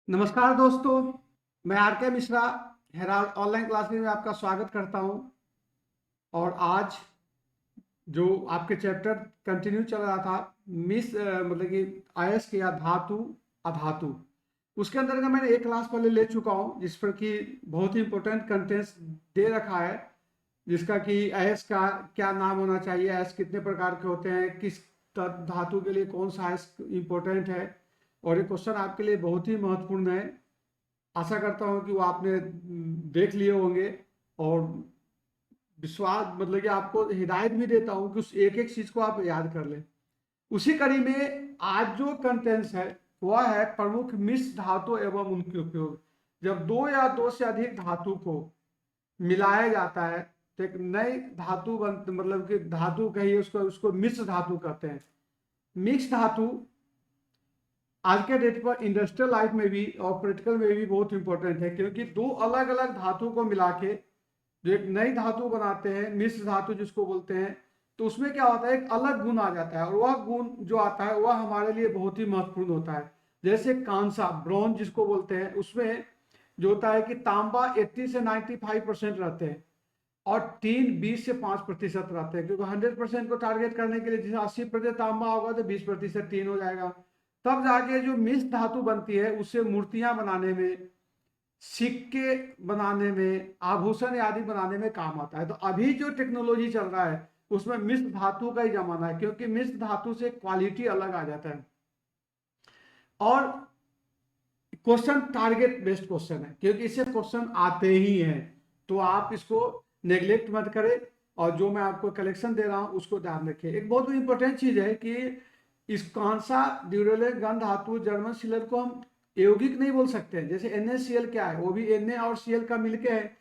नमस्कार दोस्तों, मैं आर के मिश्रा हेराल्ड ऑनलाइन क्लासेस में आपका स्वागत करता हूं। और आज जो आपके चैप्टर कंटिन्यू चल रहा था मतलब कि अयस्क या धातु अधातु, उसके अंदर का मैंने एक क्लास पहले ले चुका हूं जिस पर कि बहुत ही इंपॉर्टेंट कंटेंट्स दे रखा है, जिसका कि अयस्क का क्या नाम होना चाहिए, अयस्क कितने प्रकार के होते हैं, किस धातु के लिए कौन सा अयस्क इंपॉर्टेंट है। और ये क्वेश्चन आपके लिए बहुत ही महत्वपूर्ण है। आशा करता हूं कि वो आपने देख लिए होंगे। और विश्वास मतलब कि आपको हिदायत भी देता हूं कि उस एक एक चीज को आप याद कर लें। उसी कड़ी में आज जो कंटेंट्स है वह है प्रमुख मिश्र धातु एवं उनके उपयोग। जब दो या दो से अधिक धातु को मिलाया जाता है तो एक नई धातु बन मतलब कि धातु कहिए उसको उसको मिश्र धातु कहते हैं। मिक्स धातु आज के डेट पर इंडस्ट्रियल लाइफ में भी और प्रैक्टिकल में भी बहुत इंपॉर्टेंट है, क्योंकि दो अलग अलग धातु को मिला के जो एक नई धातु बनाते हैं, मिश्र धातु जिसको बोलते हैं, तो उसमें क्या होता है, एक अलग गुण आ जाता है। और वह गुण जो आता है वह हमारे लिए बहुत ही महत्वपूर्ण होता है। जैसे कांसा ब्रॉन्ज जिसको बोलते हैं, उसमें जो होता है कि तांबा 80 से 95% रहते हैं और टीन 20 से 5% रहते हैं, क्योंकि 100% को टारगेट करने के लिए जैसे 80% तांबा होगा तो 20% टीन हो जाएगा। तब जाके जो मिश्र धातु बनती है उससे मूर्तियां बनाने में, सिक्के बनाने में, आभूषण आदि बनाने में काम आता है। तो अभी जो टेक्नोलॉजी चल रहा है उसमें मिश्र धातु का ही जमाना है, क्योंकि मिश्र धातु से क्वालिटी अलग आ जाता है। और क्वेश्चन टारगेट बेस्ड क्वेश्चन है, क्योंकि इससे क्वेश्चन आते ही हैं, तो आप इसको नेग्लेक्ट मत करें। और जो मैं आपको कलेक्शन दे रहा हूं उसको ध्यान रखें। एक बहुत इंपॉर्टेंट चीज है कि इस कांसा ड्यूरेलेट गन धातु जर्मन सिलर को हम यौगिक नहीं बोल सकते हैं। जैसे NaCl क्या है, वो भी Na और Cl का मिलके है।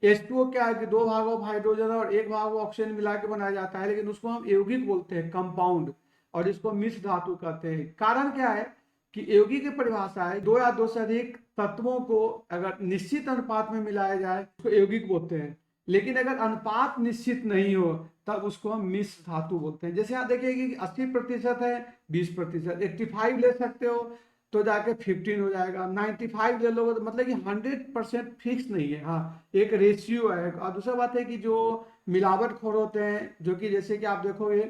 H2O क्या है कि दो भाग ऑफ हाइड्रोजन और एक भाग ऑक्सीजन मिला के बनाया जाता है, लेकिन उसको हम यौगिक बोलते हैं, कंपाउंड। और इसको मिश्र धातु कहते हैं। कारण क्या है कि यौगिक की परिभाषा है दो या दो से अधिक तत्वों को अगर निश्चित अनुपात में मिलाया जाए उसको यौगिक बोलते हैं। लेकिन अगर अनुपात निश्चित नहीं हो तब उसको हम मिश्र धातु बोलते हैं। जैसे यहाँ देखिए कि 80% है, 20%, 85 ले सकते हो तो जाके 15 हो जाएगा, 95 ले लोगे तो मतलब कि 100% फिक्स नहीं है। हाँ, एक रेशियो है। और दूसरा बात है कि जो मिलावटखोर होते हैं, जो कि जैसे कि आप देखोगे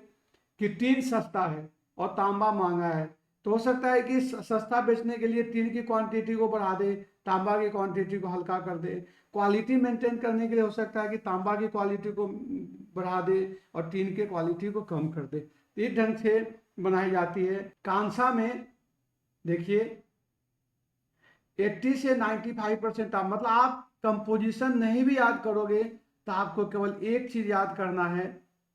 कि टीन सस्ता है और तांबा महंगा है, तो हो सकता है कि सस्ता बेचने के लिए टीन की क्वांटिटी को बढ़ा दे, तांबा की क्वांटिटी को हल्का कर दे। क्वालिटी मेंटेन करने के लिए हो सकता है कि तांबा की क्वालिटी को बढ़ा दे और टीन की क्वालिटी को कम कर दे। इस ढंग से बनाई जाती है। कांसा में देखिए 80 से 95% तांबा, मतलब आप कंपोजिशन नहीं भी याद करोगे तो आपको केवल एक चीज याद करना है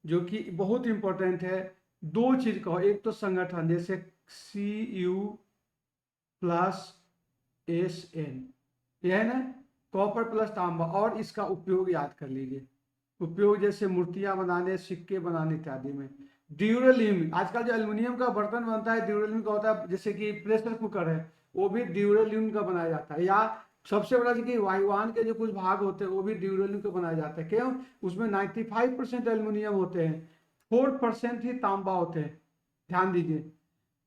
जो कि बहुत इंपॉर्टेंट है। दो चीज कहो, एक तो संगठन, जैसे Cu+SN, यह है ना, कॉपर प्लस तांबा। और इसका उपयोग याद कर लीजिए, उपयोग जैसे मूर्तियां बनाने, सिक्के बनाने इत्यादि में। ड्यूरेलियम, आजकल जो एल्युमिनियम का बर्तन बनता है ड्यूरेलियम का होता है, जैसे कि प्रेशर कुकर है वो भी ड्यूरेलियम का बनाया जाता है। या सबसे बड़ा कि वायुयान के जो कुछ भाग होते हैं वो भी ड्यूरेलियम का बनाया जाता है। क्यों? उसमें 95% एल्युमिनियम होते हैं, 4% ही तांबा होते हैं, ध्यान दीजिए।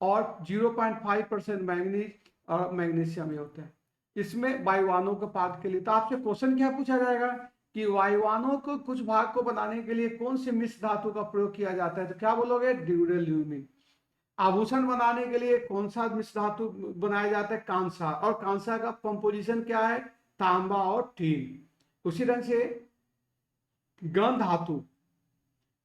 और 0.5% मैग्नीज और मैग्नीशियम ही होता है इसमें वायुयानों के पार्ट के लिए। तो आपसे क्वेश्चन क्या पूछा जाएगा कि वायुयानों को कुछ भाग को बनाने के लिए कौन से मिश्र धातु का प्रयोग किया जाता है, तो क्या बोलोगे? ड्यूरेलियम। आभूषण बनाने के लिए कौन सा मिश्र धातु बनाया जाता है? कांसा। और कांसा का कंपोजिशन क्या है? तांबा और टीन। उसी ढंग से गन धातु,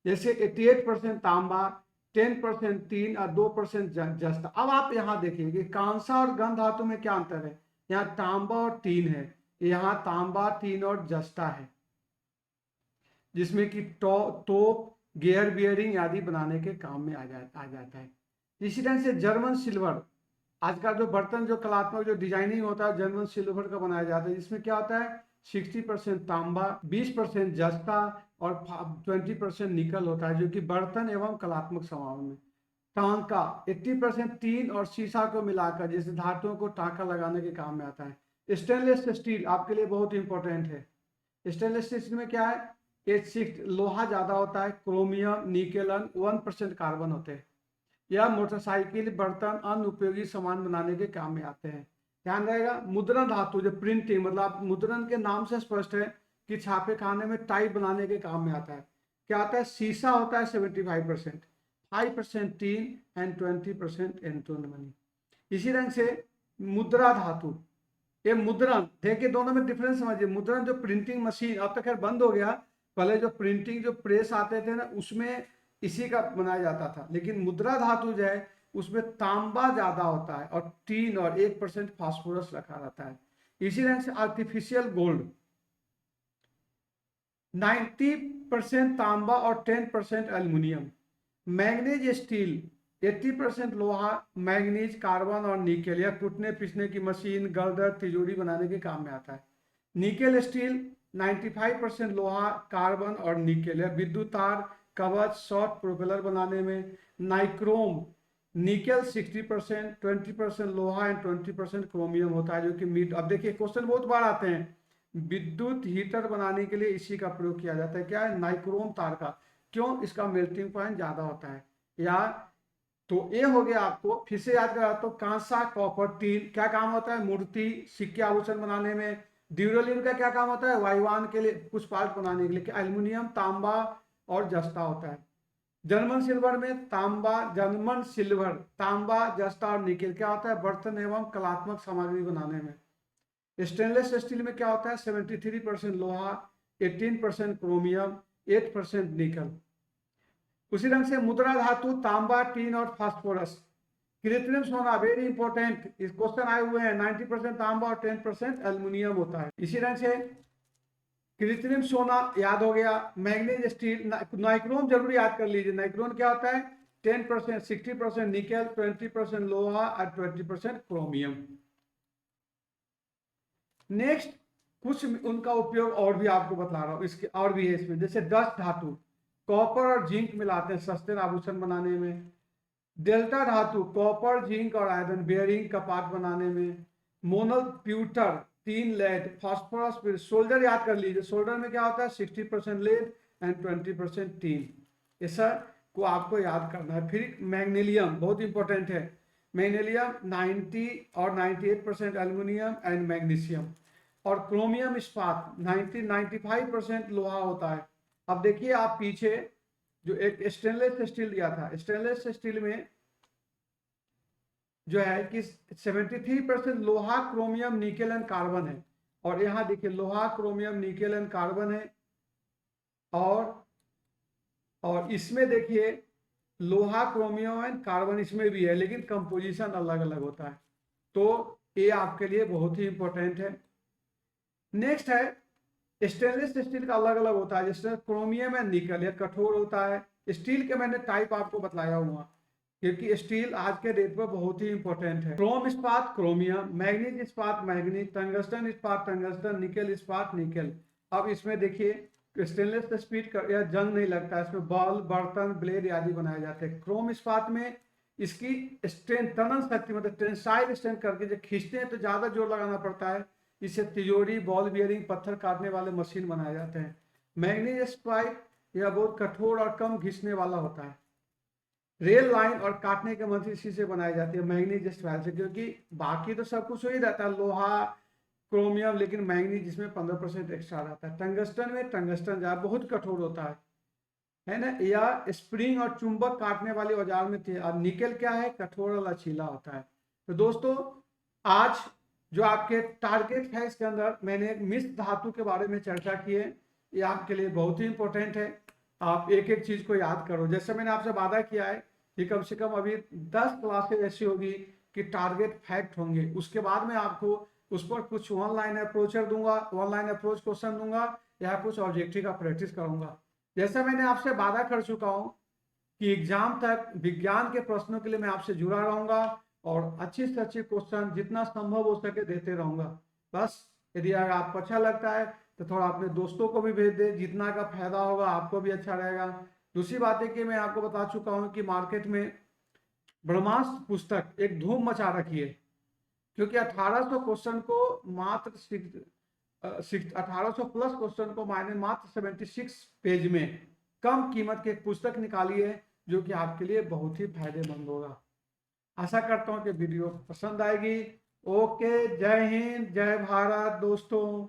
जैसे 88% तांबा, 10% टीन और 2% जस्त। अब आप यहाँ देखिए कि कांसा और गन धातु में क्या अंतर है। यहाँ तांबा और टीन है, यहाँ तांबा, टीन और जस्ता है, जिसमें कि तोप, गियर बियरिंग आदि बनाने के काम में आ जाता है। इसी तरह से जर्मन सिल्वर, आज का जो बर्तन जो कलात्मक जो डिजाइनिंग होता है जर्मन सिल्वर का बनाया जाता है, जिसमें क्या होता है 60% तांबा, 20% जस्ता और 20% निकल होता है, जो कि बर्तन एवं कलात्मक सामान में। टांका 80% टीन और शीशा को मिलाकर जैसे धातुओं को टांका लगाने के काम में आता है। स्टेनलेस स्टील आपके लिए बहुत इंपॉर्टेंट है। स्टेनलेस स्टील में क्या है, H6 लोहा ज्यादा होता है, क्रोमियम, निकेलन, 1% कार्बन होते हैं। यह मोटरसाइकिल, बर्तन, अन्य उपयोगी सामान बनाने के काम में आते हैं। ध्यान रहेगा। मुद्रण धातु जो प्रिंटिंग, मतलब आप मुद्रण के नाम से स्पष्ट है कि छापे खाने में टाइप बनाने के काम में आता है। क्या आता है? शीशा होता है 75%, 5% टीन एंड 20% एंटोन मनी। इसी रंग से मुद्रा धातु, ये मुद्रण, देखिए दोनों में डिफरेंस समझिए। मुद्रण जो प्रिंटिंग मशीन, अब तक खैर बंद हो गया, पहले जो प्रिंटिंग जो प्रेस आते थे ना उसमें इसी का बनाया जाता था, लेकिन मुद्रा धातु जो है उसमें तांबा ज्यादा होता है और टीन और 1% फास्फोरस रखा रहता है। इसी रंग से आर्टिफिशियल गोल्ड, 90% तांबा और 10% एल्युमिनियम। मैग्नीज स्टील, 80% लोहा, मैग्नीज, कार्बन और निकेल, यह कूटने पीसने की मशीन, गर्दर, तिजोरी बनाने के काम में आता है। निकेल स्टील 95% लोहा, कार्बन और निकेल, यह विद्युत तार, कवच, शॉर्ट प्रोपेलर बनाने में। नाइक्रोम, निकेल 60%, 20% लोहा एंड 20% क्रोमियम होता है, जो कि मीट। अब देखिए क्वेश्चन बहुत बार आते हैं, विद्युत हीटर बनाने के लिए इसी का प्रयोग किया जाता है। क्या है? नाइक्रोम तार का। क्यों? इसका मेल्टिंग पॉइंट ज्यादा होता है। या तो ये हो गया। आपको फिर से याद करा तो कांसा, कॉपर, टीन क्या काम होता है? मूर्ति, सिक्के, आभूषण बनाने में। ड्यूरेलिन का क्या काम होता है? वायुयान के लिए कुछ पार्ट बनाने के लिए। एल्युमिनियम, तांबा और जस्ता होता है। जर्मन सिल्वर में तांबा, जर्मन सिल्वर, तांबा, जस्ता और निकेल क्या होता है? बर्तन एवं कलात्मक सामग्री बनाने में। स्टेनलेस स्टील में क्या होता है? 73% लोहा, 18% क्रोमियम, 8% निकल। उसी ढंग से मुद्रा धातु तांबा, टीन और फास्फोरस। कृत्रिम सोना, वेरी इंपॉर्टेंट, इस क्वेश्चन आए हुए हैं। 90% तांबा और 10% एल्युमिनियम होता है। इसी ढंग से कृत्रिम सोना याद हो गया। मैग्नीज स्टील, नाइक्रोम जरूर याद कर लीजिए। नाइक्रोम क्या होता है? 10%, 60% निकेल, 20% लोहा और 20% क्रोमियम। नेक्स्ट कुछ उनका उपयोग और भी आपको बता रहा हूं, इसके और भी है इसमें। जैसे डस्ट धातु, कॉपर और जिंक मिलाते हैं सस्ते आभूषण बनाने में। डेल्टा धातु, कॉपर, जिंक और आयरन, बेयरिंग, कपाट बनाने में। मोनल प्यूटर, तीन लेड, फास्फोरस। फिर सोल्डर याद कर लीजिए। सोल्डर में क्या होता है? 60% लेड एंड 20% टीन। ये सर को आपको याद करना है। फिर मैग्नीलियम बहुत इंपॉर्टेंट है। मैग्नीलियम 90 और 98% एल्युमिनियम एंड मैग्नीशियम। और क्रोमियम इस्पात 95% लोहा होता है। अब देखिए आप पीछे जो एक स्टेनलेस स्टील दिया था, स्टेनलेस स्टील में जो है कि 73% लोहा, क्रोमियम, निकेल एंड कार्बन है। और यहां देखिए लोहा, क्रोमियम, निकेल एंड कार्बन है। और इसमें देखिए लोहा, क्रोमियम एंड कार्बन इसमें भी है, लेकिन कंपोजिशन अलग अलग होता है। तो ये आपके लिए बहुत ही इंपॉर्टेंट है। नेक्स्ट है स्टेनलेस स्टील का अलग अलग होता है। जैसे क्रोमियम एंड निकल, यह कठोर होता है। स्टील के मैंने टाइप आपको बताया हुआ, क्योंकि स्टील आज के डेट पर बहुत ही इंपॉर्टेंट है। क्रोम इस्पात क्रोमियम, मैग्नीज इस्पात मैग्नीज, टंगस्टन इस्पात टंगस्टन, निकेल इस्पात निकेल। अब इसमें देखिए स्टेनलेस स्टील का यह जंग नहीं लगता, इसमें बॉल, बर्तन, ब्लेड आदि बनाए जाते हैं। क्रोम इस्पात में इसकी स्ट्रेंथ, तनन शक्ति, मतलब टेंसाइल स्ट्रेंथ करके जब खींचते हैं तो ज्यादा जोर लगाना पड़ता है। इससे तिजोरी, बॉल बियरिंग, पत्थर काटने वाले मशीन बनाए जाते हैं। मैग्नीज स्पाइक यह बहुत कठोर और कम घिसने वाला होता है। रेल लाइन और काटने के मशीन इसी से बनाई जाती है, मैग्नीज स्पाइक से। क्योंकि बाकी तो सब कुछ वही रहता है, लोहा, क्रोमियम, लेकिन मैग्नीज जिसमें 15% एक्स्ट्रा रहता है। टंगस्टन में टंगस्टन ज्यादा बहुत कठोर होता है ना। या स्प्रिंग और चुंबक काटने वाले औजार में थे। और निकेल क्या है? कठोर और लचीला होता है। तो दोस्तों आज जो आपके टारगेट है इसके अंदर मैंने मिश्र धातु के बारे में चर्चा की है। ये आपके लिए बहुत ही इंपॉर्टेंट है। आप एक एक चीज को याद करो। जैसे मैंने आपसे वादा किया है कि कम से कम अभी 10 क्लासेज ऐसी होगी कि टारगेट फैक्ट होंगे। उसके बाद में आपको उस पर कुछ ऑनलाइन अप्रोचर दूंगा, ऑनलाइन अप्रोच क्वेश्चन दूंगा, या कुछ ऑब्जेक्टिव का प्रैक्टिस करूंगा। जैसा मैंने आपसे वादा कर चुका हूं कि एग्जाम तक विज्ञान के प्रश्नों के लिए मैं आपसे जुड़ा रहूंगा और अच्छे से अच्छे क्वेश्चन जितना संभव हो सके देते रहूंगा। बस यदि अगर आपको अच्छा लगता है तो थोड़ा अपने दोस्तों को भी भेज दे, जितना का फायदा होगा आपको भी अच्छा रहेगा। दूसरी बात है कि मैं आपको बता चुका हूं कि मार्केट में ब्रह्मास्त्र पुस्तक एक धूम मचा रखी है, क्योंकि 1800 क्वेश्चन को मात्र 1800 प्लस क्वेश्चन को मायने मात्र 76 पेज में कम कीमत की एक पुस्तक निकाली है, जो कि आपके लिए बहुत ही फायदेमंद होगा। आशा करता हूं कि वीडियो पसंद आएगी। ओके, जय हिंद, जय भारत दोस्तों।